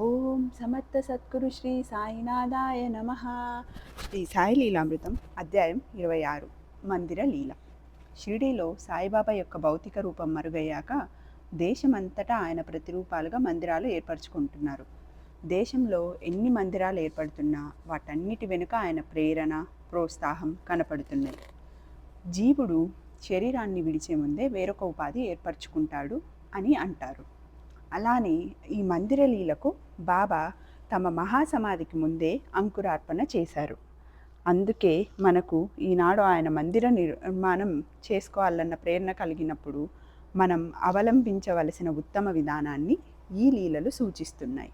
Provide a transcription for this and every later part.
ఓం సమర్థ సద్గురు శ్రీ సాయినాథాయ నమ. శ్రీ సాయి లీలామృతం అధ్యాయం 26 మందిర లీల. షిరిడీలో సాయిబాబా యొక్క భౌతిక రూపం మరుగయ్యాక దేశమంతటా ఆయన ప్రతిరూపాలుగా మందిరాలు ఏర్పరచుకుంటున్నారు. దేశంలో ఎన్ని మందిరాలు ఏర్పడుతున్నా వాటన్నిటి వెనుక ఆయన ప్రేరణ, ప్రోత్సాహం కనపడుతున్నాయి. జీవుడు శరీరాన్ని విడిచే ముందే వేరొక ఉపాధి ఏర్పరచుకుంటాడు అని అంటారు. అలానే ఈ మందిర లీలకు బాబా తమ మహాసమాధికి ముందే అంకురార్పణ చేశారు. అందుకే మనకు ఈనాడు ఆయన మందిర నిర్మాణం చేసుకోవాలన్న ప్రేరణ కలిగినప్పుడు మనం అవలంబించవలసిన ఉత్తమ విధానాన్ని ఈ లీలలు సూచిస్తున్నాయి.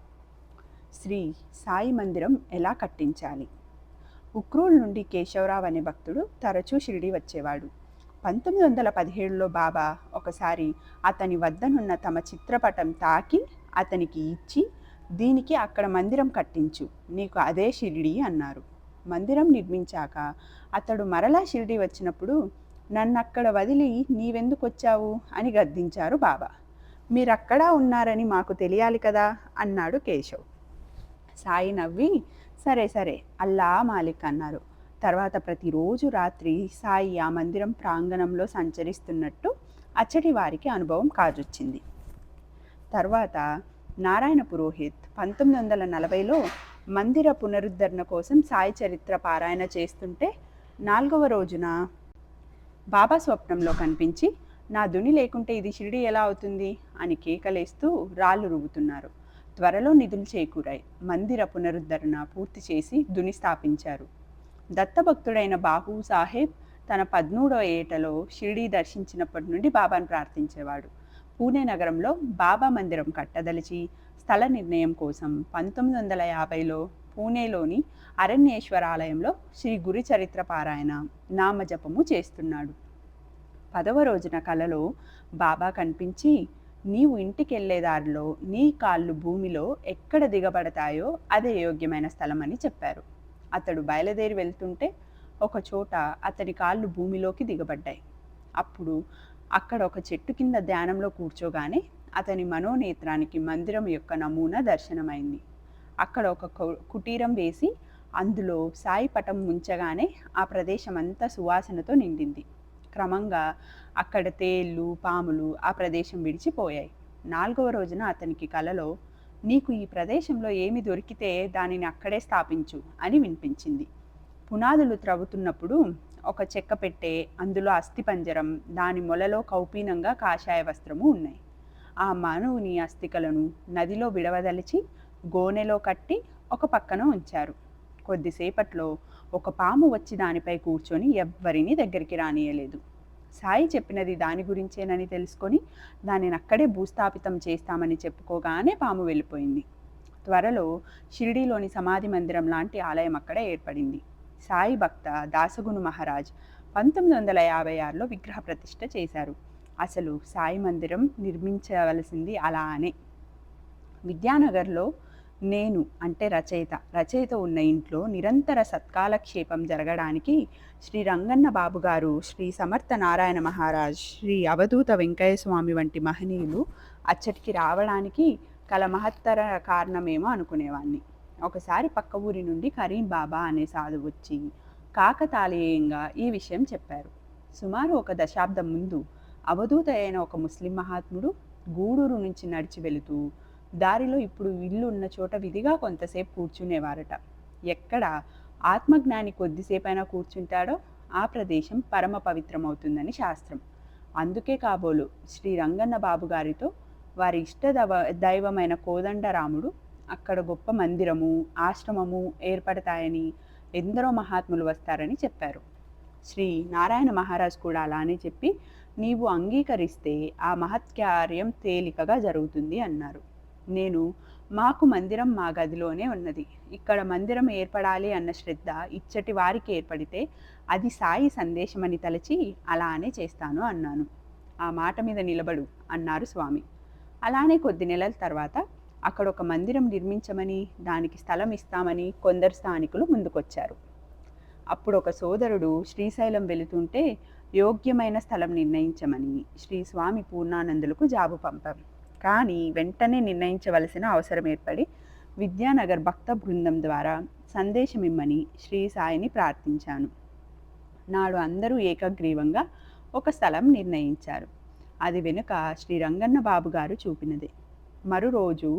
శ్రీ సాయి మందిరం ఎలా కట్టించాలి? ఉక్రూల్ నుండి కేశవరావు అనే భక్తుడు తరచూ షిరిడి వచ్చేవాడు. 1917లో బాబా ఒకసారి అతని వద్దనున్న తమ చిత్రపటం తాకి అతనికి ఇచ్చి, దీనికి అక్కడ మందిరం కట్టించు, నీకు అదే షిరిడి అన్నారు. మందిరం నిర్మించాక అతడు మరలా షిరిడి వచ్చినప్పుడు, నన్నక్కడ వదిలి నీవెందుకు వచ్చావు అని గద్దించారు బాబా. మీరక్కడా ఉన్నారని మాకు తెలియాలి కదా అన్నాడు కేశవ్. సాయి నవ్వి, సరే సరే అల్లా మాలిక్ అన్నారు. తర్వాత ప్రతిరోజు రాత్రి సాయి ఆ మందిరం ప్రాంగణంలో సంచరిస్తున్నట్టు అచ్చటి వారికి అనుభవం కాజొచ్చింది. తర్వాత నారాయణ పురోహిత్ 1940లో మందిర పునరుద్ధరణ కోసం సాయి చరిత్ర పారాయణ చేస్తుంటే 4వ రోజున బాబా స్వప్నంలో కనిపించి, నా దుని లేకుంటే ఇది షిరిడి ఎలా అవుతుంది అని కేకలేస్తూ రాళ్ళు రువ్వుతున్నారు. త్వరలో నిధులు చేకూరాయి. మందిర పునరుద్ధరణ పూర్తి చేసి దుని స్థాపించారు. దత్తభక్తుడైన బాహు సాహెబ్ తన 13వ ఏటలో షిరిడీ దర్శించినప్పటి నుండి బాబాను ప్రార్థించేవాడు. పూణే నగరంలో బాబా మందిరం కట్టదలిచి స్థల నిర్ణయం కోసం 1950లో పూణేలోని అరణ్యేశ్వరాలయంలో శ్రీ గురి చరిత్ర పారాయణ, నామజపము చేస్తున్నాడు. 10వ రోజున కలలో బాబా కనిపించి, నీవు ఇంటికెళ్లే దారిలో నీ కాళ్ళు భూమిలో ఎక్కడ దిగబడతాయో అదే యోగ్యమైన స్థలం అని చెప్పారు. అతడు బయలుదేరి వెళ్తుంటే ఒక చోట అతని కాళ్ళు భూమిలోకి దిగబడ్డాయి. అప్పుడు అక్కడ ఒక చెట్టు కింద ధ్యానంలో కూర్చోగానే అతని మనోనేత్రానికి మందిరం యొక్క నమూనా దర్శనమైంది. అక్కడ ఒక కుటీరం వేసి అందులో సాయి పటం ఉంచగానే ఆ ప్రదేశం అంతా సువాసనతో నిండింది. క్రమంగా అక్కడ తేళ్ళు, పాములు ఆ ప్రదేశం విడిచిపోయాయి. 4వ రోజున అతనికి కలలో, నీకు ఈ ప్రదేశంలో ఏమి దొరికితే దానిని అక్కడే స్థాపించు అని వినిపించింది. పునాదులు త్రవ్వుతున్నప్పుడు ఒక చెక్క పెట్టె, అందులో అస్థిపంజరం, దాని మొలలో కౌపీనంగా కాషాయ వస్త్రము ఉన్నాయి. ఆ మానవుని అస్థికలను నదిలో విడవదలిచి గోనెలో కట్టి ఒక పక్కన ఉంచారు. కొద్దిసేపట్లో ఒక పాము వచ్చి దానిపై కూర్చొని ఎవ్వరినీ దగ్గరికి రానియలేదు. సాయి చెప్పినది దాని గురించేనని తెలుసుకొని దానిని అక్కడే భూస్థాపితం చేస్తామని చెప్పుకోగానే పాము వెళ్ళిపోయింది. త్వరలో షిరిడీలోని సమాధి మందిరం లాంటి ఆలయం అక్కడ ఏర్పడింది. సాయి భక్త దాసగును మహారాజ్ 1956లో విగ్రహ ప్రతిష్ఠ చేశారు. అసలు సాయి మందిరం నిర్మించవలసింది అలానే. విద్యానగర్లో నేను అంటే రచయిత ఉన్న ఇంట్లో నిరంతర సత్కాలక్షేపం జరగడానికి శ్రీ రంగన్న బాబు గారు, శ్రీ సమర్థ నారాయణ మహారాజ్, శ్రీ అవధూత వెంకయ్య స్వామి వంటి మహనీయులు అచ్చటికి రావడానికి కల మహత్తర కారణమేమో అనుకునేవాణ్ణి. ఒకసారి పక్క ఊరి నుండి కరీం బాబా అనే సాధువు వచ్చి కాకతాళీయంగా ఈ విషయం చెప్పారు. సుమారు ఒక దశాబ్దం ముందు అవధూత అయిన ఒక ముస్లిం మహాత్ముడు గూడూరు నుంచి నడిచి వెళుతూ దారిలో ఇప్పుడు ఇల్లు ఉన్న చోట విధిగా కొంతసేపు కూర్చునేవారట. ఎక్కడ ఆత్మజ్ఞాని కొద్దిసేపైనా కూర్చుంటాడో ఆ ప్రదేశం పరమ పవిత్రమవుతుందని శాస్త్రం. అందుకే కాబోలు శ్రీ రంగన్న బాబు గారితో వారి దైవమైన కోదండరాముడు అక్కడ గొప్ప మందిరము, ఆశ్రమము ఏర్పడతాయని, ఎందరో మహాత్ములు వస్తారని చెప్పారు. శ్రీ నారాయణ మహారాజ్ కూడా అలానే చెప్పి, నీవు అంగీకరిస్తే ఆ మహత్కార్యం తేలికగా జరుగుతుంది అన్నారు. నేను మాకు మందిరం మా గదిలోనే ఉన్నది, ఇక్కడ మందిరం ఏర్పడాలి అన్న శ్రద్ధ ఇచ్చటి వారికి ఏర్పడితే అది సాయి సందేశమని తలచి అలానే చేస్తాను అన్నాను. ఆ మాట మీద నిలబడు అన్నారు స్వామి. అలానే కొద్ది నెలల తర్వాత అక్కడ ఒక మందిరం నిర్మించమని, దానికి స్థలం ఇస్తామని కొందరు స్థానికులు ముందుకొచ్చారు. అప్పుడు ఒక సోదరుడు శ్రీశైలం వెళుతుంటే యోగ్యమైన స్థలం నిర్ణయించమని శ్రీ స్వామి పూర్ణానందులకు జాబు పంపాం. కానీ వెంటనే నిర్ణయించవలసిన అవసరం ఏర్పడి విద్యానగర్ భక్త బృందం ద్వారా సందేశమిమ్మని శ్రీ సాయిని ప్రార్థించాను. నాడు అందరూ ఏకగ్రీవంగా ఒక స్థలం నిర్ణయించారు. అది వెనుక శ్రీ రంగన్న బాబు గారు చూపినదే. మరో రోజు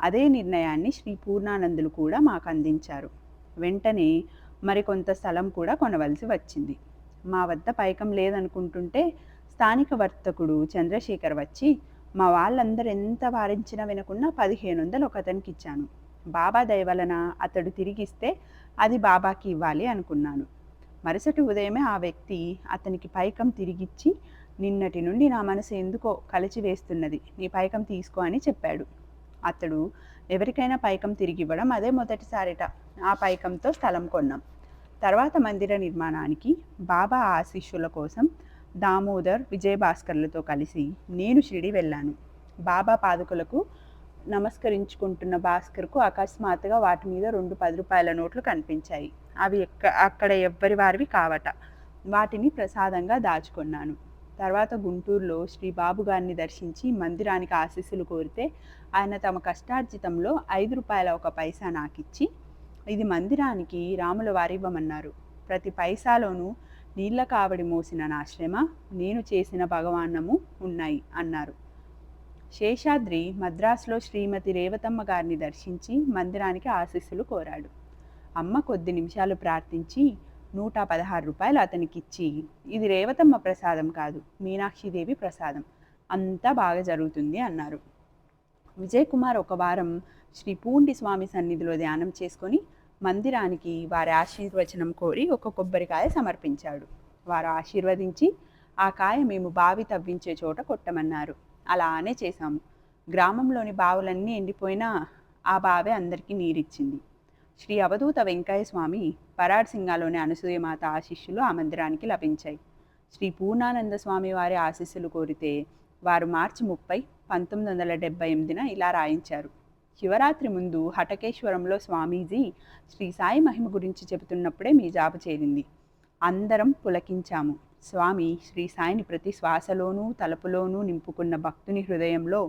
అదే నిర్ణయాన్ని శ్రీ పూర్ణానందులు కూడా మాకు అందించారు. వెంటనే మరికొంత స్థలం కూడా కొనవలసి వచ్చింది. మా వద్ద పైకం లేదనుకుంటుంటే స్థానిక వర్తకుడు చంద్రశేఖర్ వచ్చి మా వాళ్ళందరూ ఎంత వారించినా వినకుండా 1500 ఒక అతనికి ఇచ్చాను. బాబా దయ వలన అతడు తిరిగిస్తే అది బాబాకి ఇవ్వాలి అనుకున్నాను. మరుసటి ఉదయమే ఆ వ్యక్తి అతనికి పైకం తిరిగిచ్చి, నిన్నటి నుండి నా మనసు ఎందుకో కలిచివేస్తున్నది, నీ పైకం తీసుకో అని చెప్పాడు. అతడు ఎవరికైనా పైకం తిరిగివ్వడం అదే మొదటిసారిట. ఆ పైకంతో స్థలం కొన్నాం. తర్వాత మందిర నిర్మాణానికి బాబా ఆశీస్సుల కోసం దామోదర్, విజయభాస్కర్లతో కలిసి నేను షిరిడి వెళ్ళాను. బాబా పాదుకలకు నమస్కరించుకుంటున్న భాస్కర్కు అకస్మాత్తుగా వాటి మీద 2 10 రూపాయల నోట్లు కనిపించాయి. అవి అక్కడ ఎవ్వరి వారివి కావట. వాటిని ప్రసాదంగా దాచుకున్నాను. తర్వాత గుంటూరులో శ్రీ బాబు గారిని దర్శించి మందిరానికి ఆశీస్సులు కోరితే ఆయన తమ కష్టార్జితంలో 5 రూపాయల 1 పైసా నాకిచ్చి, ఇది మందిరానికి రాముల వారివ్వమన్నారు. ప్రతి పైసాలోనూ నీళ్ల కావడి మోసిన నా శ్రమ, నేను చేసిన భగవాన్నము ఉన్నాయి అన్నారు. శేషాద్రి మద్రాసులో శ్రీమతి రేవతమ్మ గారిని దర్శించి మందిరానికి ఆశీస్సులు కోరాడు. అమ్మ కొద్ది నిమిషాలు ప్రార్థించి 116 రూపాయలు అతనికిచ్చి, ఇది రేవతమ్మ ప్రసాదం కాదు, మీనాక్షిదేవి ప్రసాదం, అంతా బాగా జరుగుతుంది అన్నారు. విజయ్ కుమార్ ఒక వారం శ్రీ పూండి స్వామి సన్నిధిలో ధ్యానం చేసుకొని మందిరానికి వారి ఆశీర్వచనం కోరి ఒక కొబ్బరికాయ సమర్పించాడు. వారు ఆశీర్వదించి ఆ కాయ మేము బావి తవ్వించే చోట కొట్టమన్నారు. అలానే చేశాము. గ్రామంలోని బావులన్నీ ఎండిపోయినా ఆ బావే అందరికీ నీరిచ్చింది. శ్రీ అవధూత వెంకయ్య స్వామి పరాడ్ సింగాలోని అనసూయమాత ఆశీస్సులు ఆ మందిరానికి లభించాయి. శ్రీ పూర్ణానంద స్వామి వారి ఆశీస్సులు కోరితే వారు మార్చి 30, 1978న ఇలా రాయించారు. శివరాత్రి ముందు హటకేశ్వరంలో స్వామీజీ శ్రీ సాయి మహిమ గురించి చెబుతున్నప్పుడే మీ జాబు చేరింది. అందరం పులకించాము. స్వామి శ్రీ సాయిని ప్రతి శ్వాసలోనూ తలపులోనూ నింపుకున్న భక్తుని హృదయంలో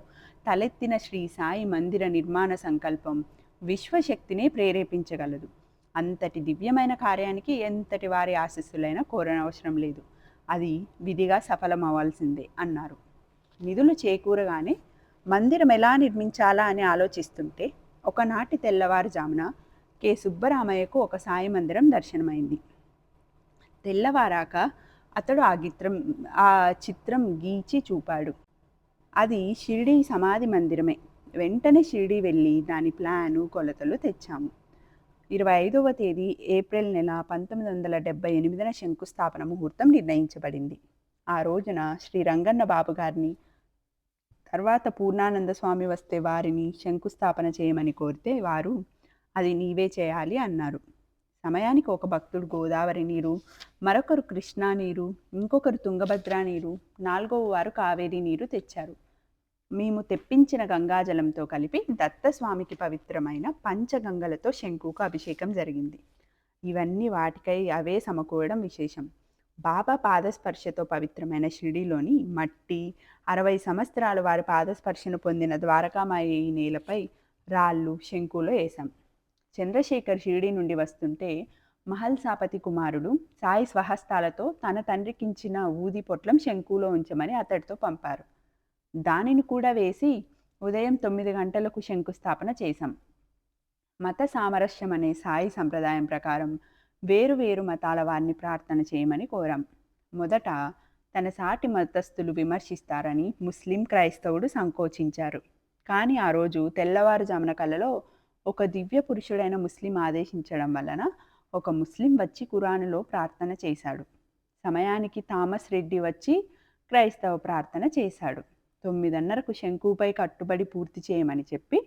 తలెత్తిన శ్రీ సాయి మందిర నిర్మాణ సంకల్పం విశ్వశక్తినే ప్రేరేపించగలదు. అంతటి దివ్యమైన కార్యానికి ఎంతటి వారి ఆశీస్సులైనా కోరనవసరం లేదు. అది విధిగా సఫలమవ్వాల్సిందే అన్నారు. నిధులు చేకూరగానే మందిరం ఎలా నిర్మించాలా అని ఆలోచిస్తుంటే ఒకనాటి తెల్లవారుజామున కె సుబ్బరామయ్యకు ఒక సాయి మందిరం దర్శనమైంది. తెల్లవారాక అతడు ఆ చిత్రం గీచి చూపాడు. అది షిరిడీ సమాధి మందిరమే. వెంటనే షిరిడీ వెళ్ళి దాని ప్లాను, కొలతలు తెచ్చాము. 25వ తేదీ ఏప్రిల్ నెల 1978న శంకుస్థాపన ముహూర్తం నిర్ణయించబడింది. ఆ రోజున శ్రీ రంగన్న బాబు గారిని, తర్వాత పూర్ణానంద స్వామి వస్తే వారిని శంకుస్థాపన చేయమని కోరితే వారు అది నీవే చేయాలి అన్నారు. సమయానికి ఒక భక్తుడు గోదావరి నీరు, మరొకరు కృష్ణా నీరు, ఇంకొకరు తుంగభద్ర నీరు, 4వ వారు కావేరీ నీరు తెచ్చారు. మేము తెప్పించిన గంగాజలంతో కలిపి దత్తస్వామికి పవిత్రమైన పంచగంగలతో శంకుకు అభిషేకం జరిగింది. ఇవన్నీ వాటికై అవే సమకూడడం విశేషం. బాబా పాదస్పర్శతో పవిత్రమైన షిరిడీలోని మట్టి 60 సంవత్సరాలు వారి పాదస్పర్శను పొందిన ద్వారకామాయి నేలపై రాళ్ళు శంకులో వేశాం. చంద్రశేఖర్ షిరిడీ నుండి వస్తుంటే మహల్సాపతి కుమారుడు సాయి స్వహస్తాలతో తన తండ్రికించిన ఊది పొట్లం శంకులో ఉంచమని అతడితో పంపారు. దానిని కూడా వేసి ఉదయం 9 గంటలకు శంకుస్థాపన చేశాం. మత సామరస్యం అనే సాయి సంప్రదాయం ప్రకారం వేరు వేరు మతాల వారిని ప్రార్థన చేయమని కోరాం. మొదట తన సాటి మతస్థులు విమర్శిస్తారని ముస్లిం, క్రైస్తవుడు సంకోచించారు. కానీ ఆ రోజు తెల్లవారుజామున కలలో ఒక దివ్య పురుషుడైన ముస్లిం ఆదేశించడం వలన ఒక ముస్లిం వచ్చి ఖురానులో ప్రార్థన చేశాడు. సమయానికి థామస్ రెడ్డి వచ్చి క్రైస్తవ ప్రార్థన చేశాడు. 9:30కు శంకుపై కట్టుబడి పూర్తి చేయమని చెప్పి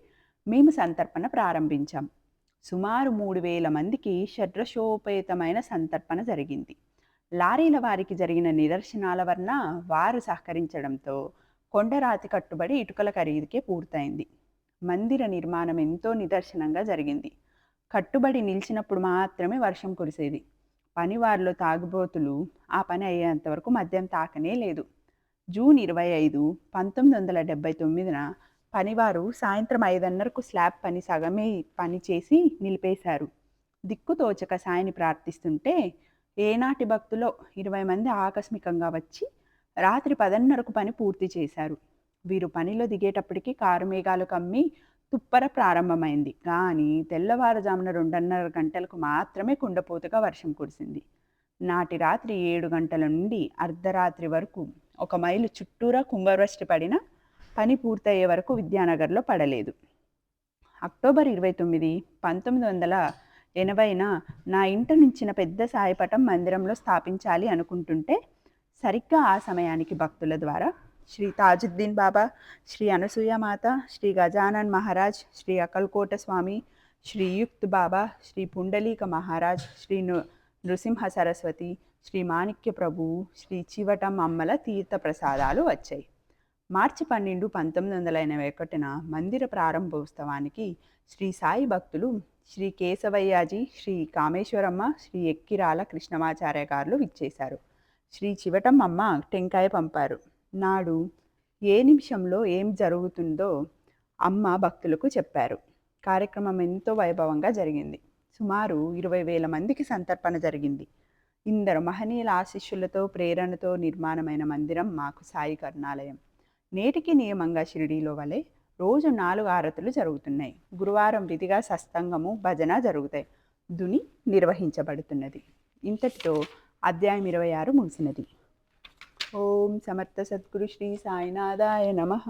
మేము సంతర్పణ ప్రారంభించాం. సుమారు 3000 మందికి షడ్రశోపేతమైన సంతర్పణ జరిగింది. లారీల వారికి జరిగిన నిదర్శనాల వలన వారు సహకరించడంతో కొండరాతి కట్టుబడి ఇటుకల ఖరీదుకే పూర్తయింది. మందిర నిర్మాణం ఎంతో నిదర్శనంగా జరిగింది. కట్టుబడి నిలిచినప్పుడు మాత్రమే వర్షం కురిసేది. పనివారిలో తాగుబోతులు ఆ పని అయ్యేంతవరకు మద్యం తాకనే లేదు. జూన్ 25, 1979న పనివారు సాయంత్రం 5:30కు స్లాబ్ పని సగమే పని చేసి నిలిపేశారు. దిక్కుతోచక సాయిని ప్రార్థిస్తుంటే ఏనాటి భక్తులో 20 మంది ఆకస్మికంగా వచ్చి రాత్రి 10:30కు పని పూర్తి చేశారు. వీరు పనిలో దిగేటప్పటికి కారు మేఘాలు కమ్మి తుప్పర ప్రారంభమైంది. కానీ తెల్లవారుజామున 2:30 గంటలకు మాత్రమే కుండపోతగా వర్షం కురిసింది. నాటి రాత్రి 7 గంటల నుండి అర్ధరాత్రి వరకు 1 మైలు చుట్టూరా కుంభవృష్టి పడినా పని పూర్తయ్యే వరకు విద్యానగర్లో పడలేదు. అక్టోబర్ 29, 1980న నా ఇంట నుంచిన పెద్ద సాయిపటం మందిరంలో స్థాపించాలి అనుకుంటుంటే సరిగ్గా ఆ సమయానికి భక్తుల ద్వారా శ్రీ తాజుద్దీన్ బాబా, శ్రీ అనసూయమాత, శ్రీ గజానన్ మహారాజ్, శ్రీ అకల్కోట స్వామి, శ్రీ యుక్త్ బాబా, శ్రీ పుండలీక మహారాజ్, శ్రీ నృసింహ సరస్వతి, శ్రీ మాణిక్య ప్రభువు, శ్రీ చివటం అమ్మల తీర్థ ప్రసాదాలు వచ్చాయి. మార్చి 12, 1981న మందిర ప్రారంభోత్సవానికి శ్రీ సాయి భక్తులు శ్రీ కేశవయ్యాజీ, శ్రీ కామేశ్వరమ్మ, శ్రీ ఎక్కిరాల కృష్ణమాచార్య గారు విచ్చేశారు. శ్రీ చివటం అమ్మ టెంకాయ పంపారు. నాడు ఏ నిమిషంలో ఏం జరుగుతుందో అమ్మ భక్తులకు చెప్పారు. కార్యక్రమం ఎంతో వైభవంగా జరిగింది. సుమారు 20,000 మందికి సంతర్పణ జరిగింది. ఇందరు మహనీయుల ఆశీస్సులతో ప్రేరణతో నిర్మాణమైన మందిరం మాకు సాయి కరుణాలయం. నేటికి నియమంగా షిరిడీలో వలె రోజు 4 ఆరతులు జరుగుతున్నాయి. గురువారం విధిగా సత్సంగము, భజన జరుగుతాయి. దుని నిర్వహించబడుతున్నది. ఇంతటితో అధ్యాయం 26 ముగిసినది. ఓం సమర్థ సద్గురు శ్రీ సాయినాథాయ నమః.